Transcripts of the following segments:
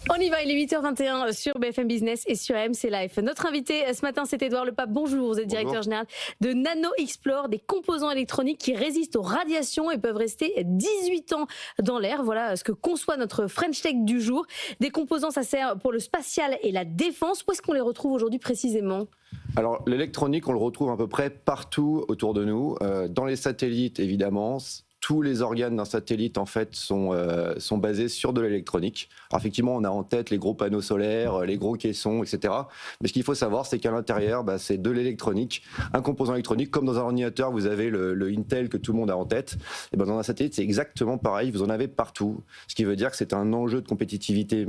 On y va, il est 8h21 sur BFM Business et sur MC Live. Notre invité ce matin, c'est Édouard Lepape. Bonjour, vous êtes directeur général de Nano Explore, des composants électroniques qui résistent aux radiations et peuvent rester 18 ans dans l'air. Voilà ce que conçoit notre French Tech du jour. Des composants, ça sert pour le spatial et la défense. Où est-ce qu'on les retrouve aujourd'hui précisément ? Alors l'électronique, on le retrouve à peu près partout autour de nous. Dans les satellites, évidemment. Tous les organes d'un satellite en fait sont basés sur de l'électronique. Alors effectivement, on a en tête les gros panneaux solaires, les gros caissons, etc. Mais ce qu'il faut savoir, c'est qu'à l'intérieur, c'est de l'électronique, un composant électronique. Comme dans un ordinateur, vous avez le Intel que tout le monde a en tête. Et dans un satellite, c'est exactement pareil. Vous en avez partout. Ce qui veut dire que c'est un enjeu de compétitivité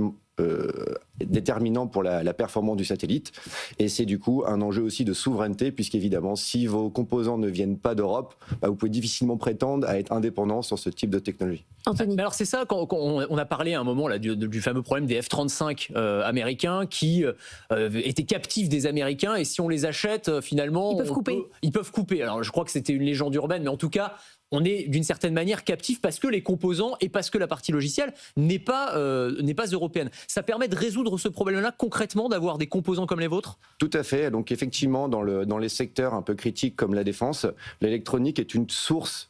déterminant pour la performance du satellite, et c'est du coup un enjeu aussi de souveraineté, puisqu'évidemment si vos composants ne viennent pas d'Europe, vous pouvez difficilement prétendre à être indépendant sur ce type de technologie. Anthony. Mais alors c'est ça, quand on a parlé à un moment là, du fameux problème des F-35 américains qui étaient captifs des Américains, et si on les achète finalement ils peuvent couper. Alors je crois que c'était une légende urbaine, mais en tout cas on est d'une certaine manière captif parce que les composants et parce que la partie logicielle n'est pas européenne. Ça permet de résoudre ce problème-là concrètement, d'avoir des composants comme les vôtres ? Tout à fait. Donc effectivement, dans les secteurs un peu critiques comme la défense, l'électronique est une source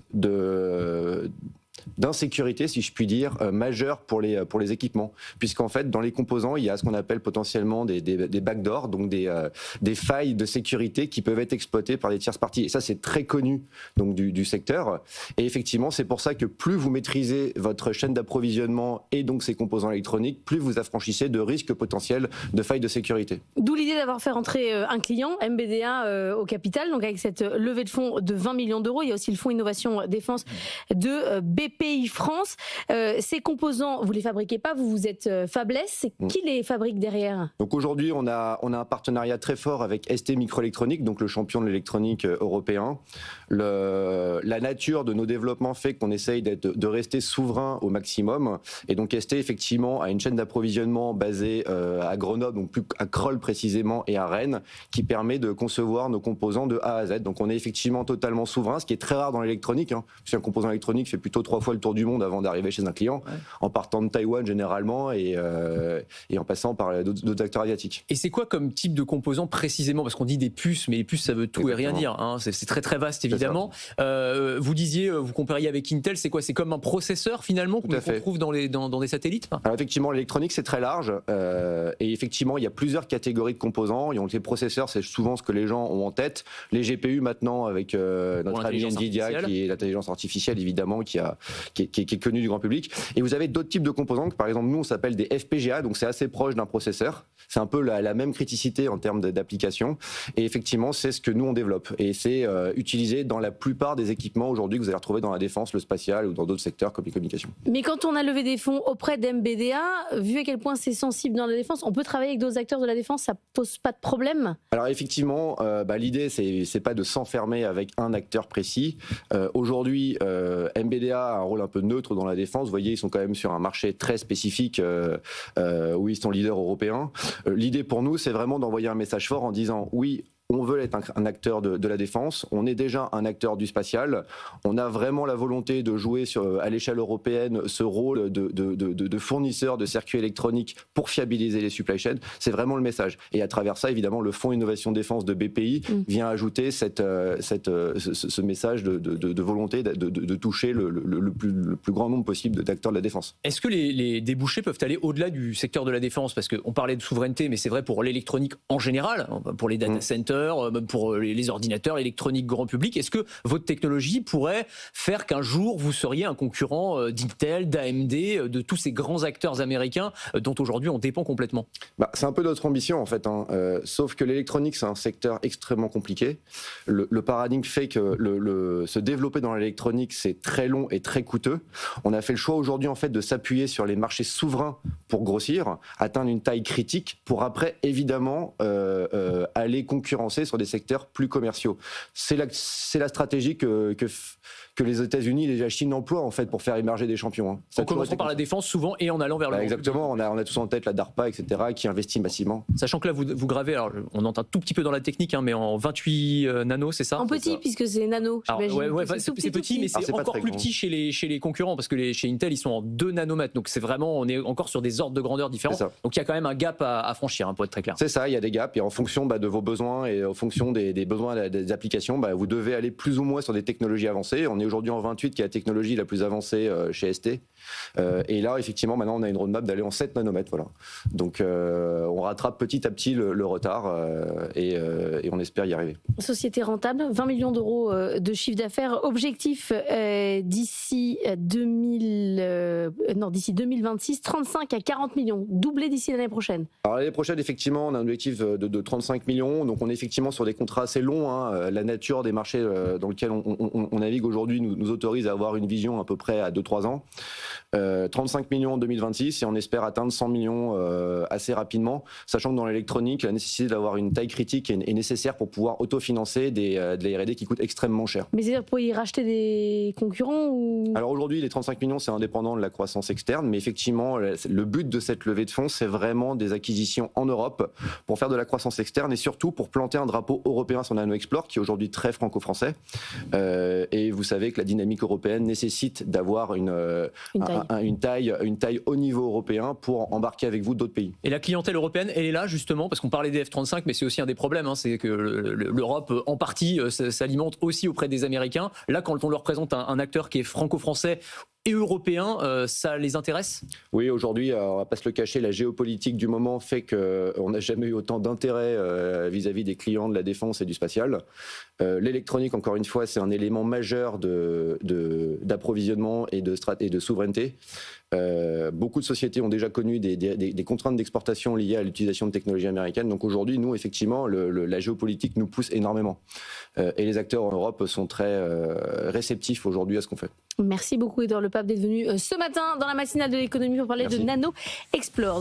d'insécurité, si je puis dire, majeure pour les équipements. Puisqu'en fait, dans les composants, il y a ce qu'on appelle potentiellement des backdoors, donc des failles de sécurité qui peuvent être exploitées par des tierces parties. Et ça, c'est très connu donc, du secteur. Et effectivement, c'est pour ça que plus vous maîtrisez votre chaîne d'approvisionnement et donc ces composants électroniques, plus vous affranchissez de risques potentiels de failles de sécurité. D'où l'idée d'avoir fait rentrer un client, MBDA, au capital, donc avec cette levée de fonds de 20 millions d'euros. Il y a aussi le fonds Innovation Défense de BPI France. Ces composants, vous ne les fabriquez pas, vous êtes fabless. Qui les fabrique derrière ? Donc aujourd'hui, on a un partenariat très fort avec ST Microélectronique, donc le champion de l'électronique européen. La nature de nos développements fait qu'on essaye de rester souverain au maximum. Et donc ST, effectivement, a une chaîne d'approvisionnement basée à Grenoble, donc plus à Crolles précisément, et à Rennes, qui permet de concevoir nos composants de A à Z. Donc on est effectivement totalement souverain, ce qui est très rare dans l'électronique. Parce qu'un composant électronique fait plutôt 3 fois le tour du monde avant d'arriver chez un client, en partant de Taïwan généralement et en passant par d'autres acteurs asiatiques. Et c'est quoi comme type de composant précisément ? Parce qu'on dit des puces, mais les puces ça veut tout et rien dire. Hein. C'est très très vaste évidemment. Vous disiez, vous compariez avec Intel, c'est quoi ? C'est comme un processeur finalement qu'on trouve dans des satellites ? Alors effectivement, l'électronique c'est très large et effectivement il y a plusieurs catégories de composants. Donc les processeurs, c'est souvent ce que les gens ont en tête. Les GPU maintenant avec notre ami Nvidia qui est l'intelligence artificielle évidemment qui est connu du grand public. Et vous avez d'autres types de composants que par exemple nous on s'appelle des FPGA, donc c'est assez proche d'un processeur. C'est un peu la même criticité en termes d'application. Et effectivement c'est ce que nous on développe. Et c'est utilisé dans la plupart des équipements aujourd'hui que vous allez retrouver dans la défense, le spatial ou dans d'autres secteurs comme les communications. Mais quand on a levé des fonds auprès d'MBDA, vu à quel point c'est sensible dans la défense, on peut travailler avec d'autres acteurs de la défense, ça pose pas de problème ? Alors effectivement, l'idée c'est pas de s'enfermer avec un acteur précis. Aujourd'hui, MBDA a un rôle un peu neutre dans la défense. Vous voyez, ils sont quand même sur un marché très spécifique où ils sont leaders européens. L'idée pour nous, c'est vraiment d'envoyer un message fort en disant oui, on veut être un acteur de la défense, on est déjà un acteur du spatial, on a vraiment la volonté de jouer à l'échelle européenne ce rôle de fournisseur de circuits électroniques pour fiabiliser les supply chains, c'est vraiment le message. Et à travers ça, évidemment, le Fonds Innovation Défense de BPI vient ajouter ce message de volonté de toucher le plus grand nombre possible d'acteurs de la défense. Est-ce que les débouchés peuvent aller au-delà du secteur de la défense ? Parce qu'on parlait de souveraineté, mais c'est vrai pour l'électronique en général, pour les data centers, même pour les ordinateurs, l'électronique grand public. Est-ce que votre technologie pourrait faire qu'un jour vous seriez un concurrent d'Intel, d'AMD, de tous ces grands acteurs américains dont aujourd'hui on dépend complètement ? C'est un peu notre ambition en fait, sauf que l'électronique c'est un secteur extrêmement compliqué. Le paradigme fait que se développer dans l'électronique c'est très long et très coûteux. On a fait le choix aujourd'hui en fait de s'appuyer sur les marchés souverains pour grossir, atteindre une taille critique pour après évidemment aller concurrencer sur des secteurs plus commerciaux. C'est la stratégie que que les États-Unis et la Chine emploient en fait pour faire émerger des champions. Hein. En commençant par la défense souvent et en allant vers le exactement, on a tous en tête la DARPA, etc., qui investit massivement. Sachant que là, vous gravez, alors on entre un tout petit peu dans la technique, hein, mais en 28 nanos, c'est ça? En petit, puisque c'est nano. C'est petit, mais c'est encore plus petit chez les concurrents, parce que chez Intel, ils sont en 2 nanomètres. Donc c'est vraiment, on est encore sur des ordres de grandeur différents. Donc il y a quand même un gap à franchir, hein, pour être très clair. C'est ça, il y a des gaps, et en fonction de vos besoins et en fonction des besoins des applications, vous devez aller plus ou moins sur des technologies avancées. On est aujourd'hui en 28, qui est la technologie la plus avancée chez ST. Et là, effectivement, maintenant, on a une roadmap d'aller en 7 nanomètres. Voilà. Donc, on rattrape petit à petit le retard et on espère y arriver. Société rentable, 20 millions d'euros de chiffre d'affaires. Objectif d'ici 2026, 35 à 40 millions, doublé d'ici l'année prochaine. Alors, l'année prochaine, effectivement, on a un objectif de 35 millions. Donc, on est effectivement sur des contrats assez longs. Hein. La nature des marchés dans lesquels on navigue aujourd'hui nous autorise à avoir une vision à peu près à 2-3 ans. 35 millions en 2026 et on espère atteindre 100 millions assez rapidement, sachant que dans l'électronique, la nécessité d'avoir une taille critique est nécessaire pour pouvoir autofinancer de la R&D qui coûte extrêmement cher. Mais c'est-à-dire, vous pourriez racheter des concurrents ou... Alors aujourd'hui, les 35 millions, c'est indépendant de la croissance externe, mais effectivement, le but de cette levée de fonds, c'est vraiment des acquisitions en Europe pour faire de la croissance externe et surtout pour planter un drapeau européen sur NanoExplore, qui est aujourd'hui très franco-français. Et vous savez que la dynamique européenne nécessite d'avoir une taille au niveau européen pour embarquer avec vous d'autres pays. Et la clientèle européenne, elle est là justement, parce qu'on parlait des F-35, mais c'est aussi un des problèmes, hein, c'est que l'Europe, en partie, s'alimente aussi auprès des Américains. Là, quand on leur présente un acteur qui est franco-français et européen, ça les intéresse? Oui, aujourd'hui, on va pas se le cacher, la géopolitique du moment fait qu'on n'a jamais eu autant d'intérêt vis-à-vis des clients de la défense et du spatial. L'électronique, encore une fois, c'est un élément majeur d'approvisionnement et de souveraineté. Beaucoup de sociétés ont déjà connu des contraintes d'exportation liées à l'utilisation de technologies américaines. Donc aujourd'hui, nous, effectivement, la géopolitique nous pousse énormément. Et les acteurs en Europe sont très réceptifs aujourd'hui à ce qu'on fait. Merci beaucoup, Édouard Lepape, d'être venu ce matin dans la matinale de l'économie pour parler de NanoExplore.